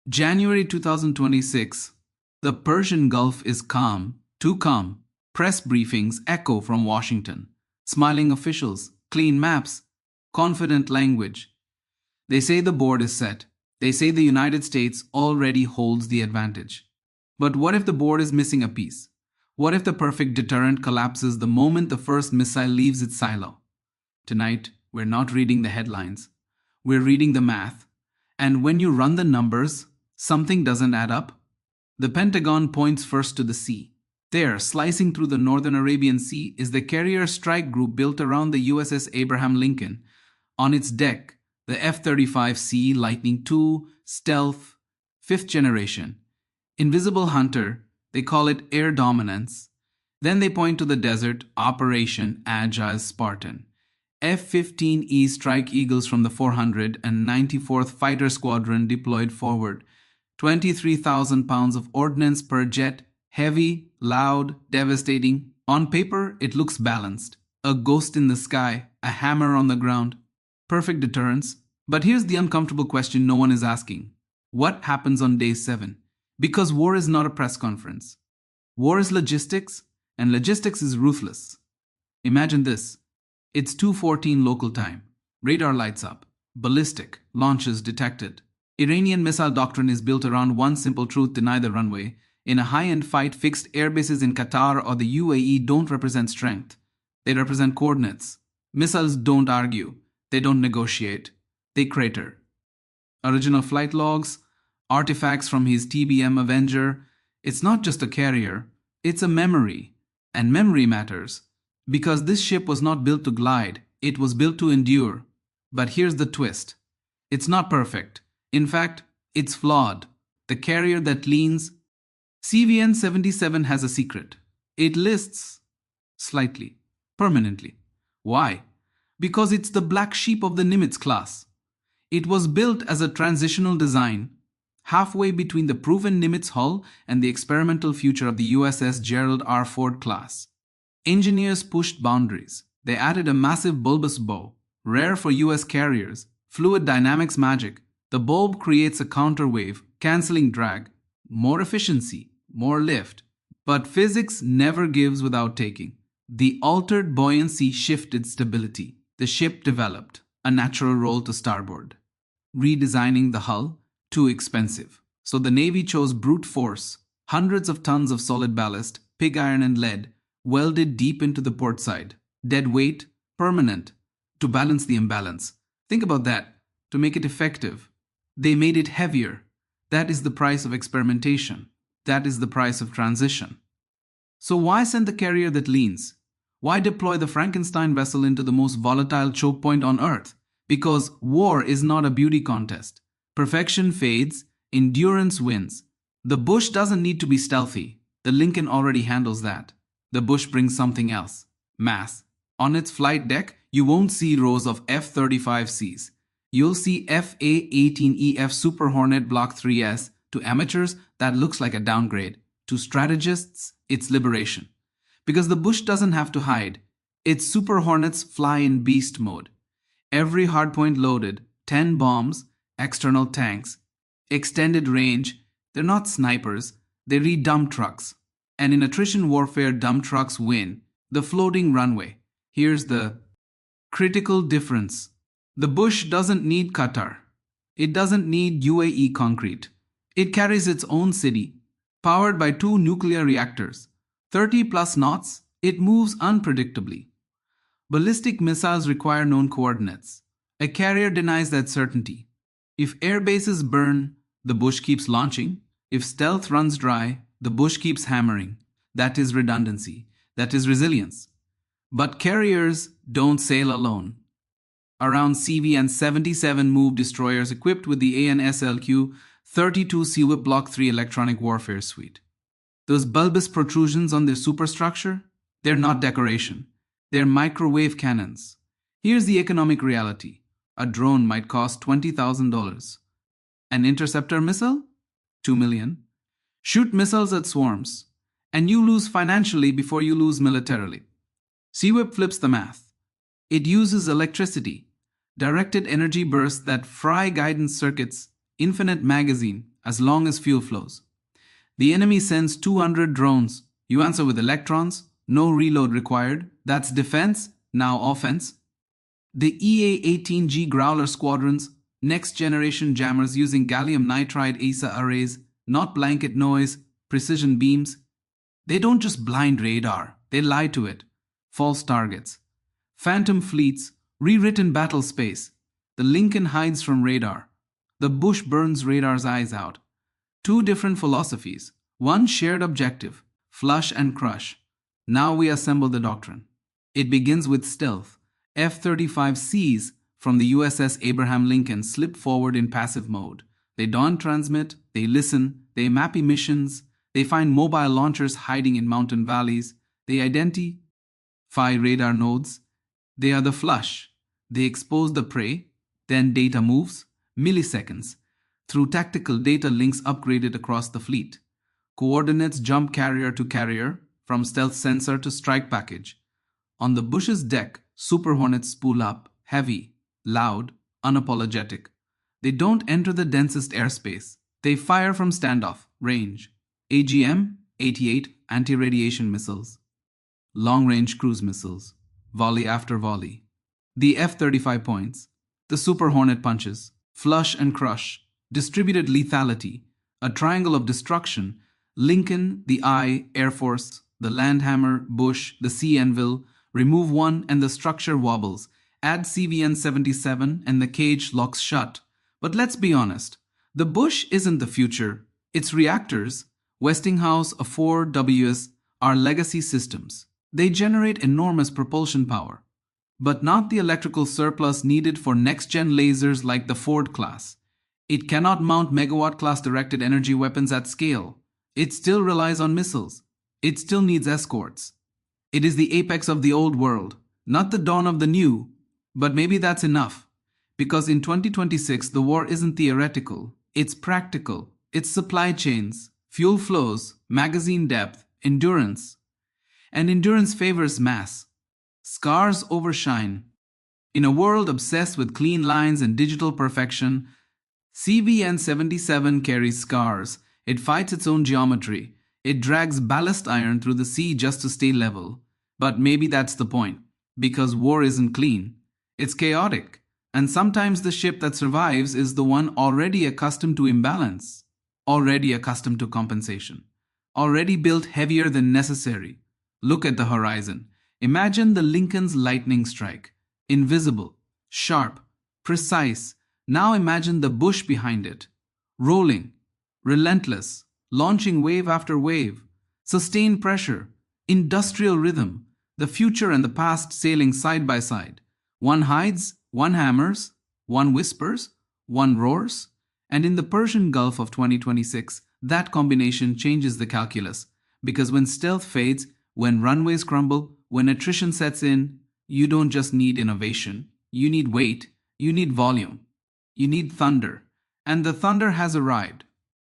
January 2026. The Persian Gulf is calm, too calm. Press briefings echo from Washington. Smiling officials, clean maps, confident language. They say the board is set. They say the United States already holds the advantage. But what if the board is missing a piece? What if the perfect deterrent collapses the moment the first missile leaves its silo? Tonight, we're not reading the headlines. We're reading the math. And when you run the numbers, something doesn't add up. The Pentagon points first to the sea. There, slicing through the northern Arabian Sea, is the carrier strike group built around the USS Abraham Lincoln. On its deck, the F-35C Lightning II, stealth, 5th generation. Invisible hunter, they call it air dominance. Then they point to the desert, Operation Agile Spartan. F-15E Strike Eagles from the 494th Fighter Squadron deployed forward. 23,000 pounds of ordnance per jet, heavy, loud, devastating. On paper, it looks balanced. A ghost in the sky, a hammer on the ground. Perfect deterrence. But here's the uncomfortable question no one is asking. What happens on day 7? Because war is not a press conference. War is logistics, and logistics is ruthless. Imagine this. It's 2:14 local time. Radar lights up. Ballistic. Launches detected. Iranian missile doctrine is built around one simple truth: deny the runway. In a high-end fight, fixed airbases in Qatar or the UAE don't represent strength. They represent coordinates. Missiles don't argue. They don't negotiate. They crater. Original flight logs, artifacts from his TBM Avenger. It's not just a carrier. It's a memory. And memory matters. Because this ship was not built to glide. It was built to endure. But here's the twist. It's not perfect. In fact, it's flawed. The carrier that leans. CVN-77 has a secret. It lists slightly, permanently. Why? Because it's the black sheep of the Nimitz-class. It was built as a transitional design, halfway between the proven Nimitz hull and the experimental future of the USS Gerald R. Ford class. Engineers pushed boundaries. They added a massive bulbous bow, rare for US carriers, fluid dynamics magic. The bulb creates a counterwave, cancelling drag, more efficiency, more lift. But physics never gives without taking. The altered buoyancy shifted stability. The ship developed a natural roll to starboard. Redesigning the hull, too expensive. So the Navy chose brute force, hundreds of tons of solid ballast, pig iron and lead, welded deep into the port side. Dead weight, permanent, to balance the imbalance. Think about that. To make it effective, they made it heavier. That is the price of experimentation. That is the price of transition. So why send the carrier that leans? Why deploy the Frankenstein vessel into the most volatile choke point on Earth? Because war is not a beauty contest. Perfection fades, endurance wins. The Bush doesn't need to be stealthy. The Lincoln already handles that. The Bush brings something else. Mass. On its flight deck, you won't see rows of F-35Cs. You'll see FA-18EF Super Hornet Block 3S. To amateurs, that looks like a downgrade. To strategists, it's liberation. Because the Bush doesn't have to hide. Its Super Hornets fly in beast mode. Every hardpoint loaded, 10 bombs, external tanks, extended range. They're not snipers, they read dump trucks. And in attrition warfare, dump trucks win. The floating runway. Here's the critical difference. The Bush doesn't need Qatar. It doesn't need UAE concrete. It carries its own city, powered by 2 nuclear reactors. 30 plus knots, it moves unpredictably. Ballistic missiles require known coordinates. A carrier denies that certainty. If air bases burn, the Bush keeps launching. If stealth runs dry, the Bush keeps hammering. That is redundancy. That is resilience. But carriers don't sail alone. Around CVN-77 move destroyers equipped with the ANSLQ-32 SEWIP Block 3 electronic warfare suite. Those bulbous protrusions on their superstructure, they're not decoration. They're microwave cannons. Here's the economic reality. A drone might cost $20,000. An interceptor missile? $2 million. Shoot missiles at swarms. And you lose financially before you lose militarily. SEWIP flips the math. It uses electricity, directed energy bursts that fry guidance circuits, infinite magazine, as long as fuel flows. The enemy sends 200 drones. You answer with electrons, no reload required. That's defense, now offense. The EA-18G Growler squadrons, next-generation jammers using gallium nitride ASA arrays, not blanket noise, precision beams. They don't just blind radar, they lie to it. False targets. Phantom fleets, rewritten battle space. The Lincoln hides from radar. The Bush burns radar's eyes out. Two different philosophies. One shared objective, flush and crush. Now we assemble the doctrine. It begins with stealth. F-35Cs from the USS Abraham Lincoln slip forward in passive mode. They don't transmit, they listen, they map emissions, they find mobile launchers hiding in mountain valleys, they identify radar nodes. They are the flush. They expose the prey, then data moves, milliseconds, through tactical data links upgraded across the fleet. Coordinates jump carrier to carrier, from stealth sensor to strike package. On the Bush's deck, Super Hornets spool up, heavy, loud, unapologetic. They don't enter the densest airspace. They fire from standoff, range. AGM-88 anti-radiation missiles. Long-range cruise missiles. Volley after volley. The F-35 points. The Super Hornet punches. Flush and crush. Distributed lethality. A triangle of destruction. Lincoln, the I, Air Force, the Landhammer, Bush, the Sea Anvil. Remove one and the structure wobbles. Add CVN-77 and the cage locks shut. But let's be honest. The Bush isn't the future. Its reactors, Westinghouse, A4, WS, are legacy systems. They generate enormous propulsion power, but not the electrical surplus needed for next-gen lasers like the Ford class. It cannot mount megawatt-class directed energy weapons at scale. It still relies on missiles. It still needs escorts. It is the apex of the old world, not the dawn of the new. But maybe that's enough, because in 2026 the war isn't theoretical, it's practical. It's supply chains, fuel flows, magazine depth, endurance. And endurance favors mass. Scars overshine. In a world obsessed with clean lines and digital perfection, CVN-77 carries scars. It fights its own geometry. It drags ballast iron through the sea just to stay level. But maybe that's the point, because war isn't clean. It's chaotic. And sometimes the ship that survives is the one already accustomed to imbalance, already accustomed to compensation, already built heavier than necessary. Look at the horizon. Imagine the Lincoln's lightning strike. Invisible, sharp, precise. Now imagine the Bush behind it. Rolling, relentless, launching wave after wave. Sustained pressure, industrial rhythm. The future and the past sailing side by side. One hides, one hammers, one whispers, one roars. And in the Persian Gulf of 2026, that combination changes the calculus. Because when stealth fades, when runways crumble, when attrition sets in, you don't just need innovation. You need weight. You need volume. You need thunder. And the thunder has arrived.